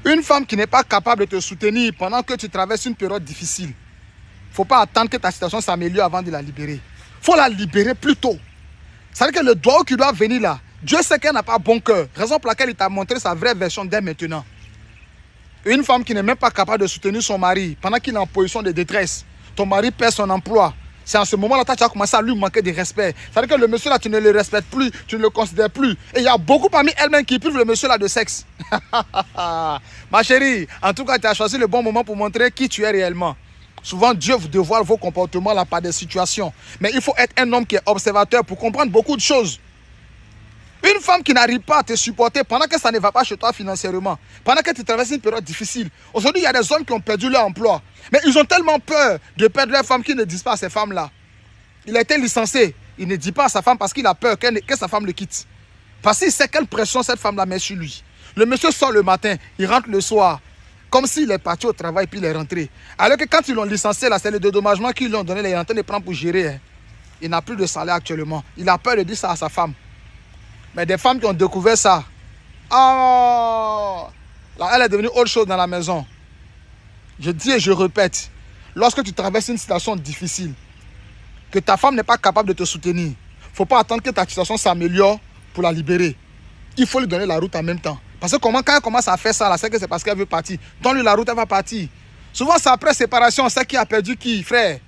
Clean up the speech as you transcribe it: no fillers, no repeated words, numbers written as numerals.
Une femme qui n'est pas capable de te soutenir pendant que tu traverses une période difficile, il ne faut pas attendre que ta situation s'améliore avant de la libérer. Il faut la libérer plus tôt. C'est-à-dire que le doigt qui doit venir là, Dieu sait qu'elle n'a pas bon cœur. Raison pour laquelle il t'a montré sa vraie version dès maintenant. Une femme qui n'est même pas capable de soutenir son mari pendant qu'il est en position de détresse. Ton mari perd son emploi. C'est en ce moment-là que tu as commencé à lui manquer de respect. C'est-à-dire que le monsieur là, tu ne le respectes plus, tu ne le considères plus. Et il y a beaucoup parmi elles-mêmes qui privent le monsieur là de sexe. Ma chérie, en tout cas, tu as choisi le bon moment pour montrer qui tu es réellement. Souvent, Dieu vous dévoile vos comportements là par des situations. Mais il faut être un homme qui est observateur pour comprendre beaucoup de choses. Une femme qui n'arrive pas à te supporter pendant que ça ne va pas chez toi financièrement, pendant que tu traverses une période difficile. Aujourd'hui, il y a des hommes qui ont perdu leur emploi. Mais ils ont tellement peur de perdre leur femme qu'ils ne disent pas à ces femmes-là. Il a été licencié. Il ne dit pas à sa femme parce qu'il a peur que sa femme le quitte. Parce qu'il sait quelle pression cette femme-là met sur lui. Le monsieur sort le matin, il rentre le soir. Comme s'il est parti au travail puis il est rentré. Alors que quand ils l'ont licencié, là, c'est le dédommagement qu'ils lui ont donné. Il est en train de prendre pour gérer. Hein. Il n'a plus de salaire actuellement. Il a peur de dire ça à sa femme. Mais des femmes qui ont découvert ça, oh, là, elle est devenue autre chose dans la maison. Je dis et je répète, lorsque tu traverses une situation difficile, que ta femme n'est pas capable de te soutenir, il ne faut pas attendre que ta situation s'améliore pour la libérer. Il faut lui donner la route en même temps. Parce que quand elle commence à faire ça, c'est que c'est parce qu'elle veut partir. Donne-lui la route, elle va partir. Souvent, c'est après séparation, on sait qui a perdu qui, frère.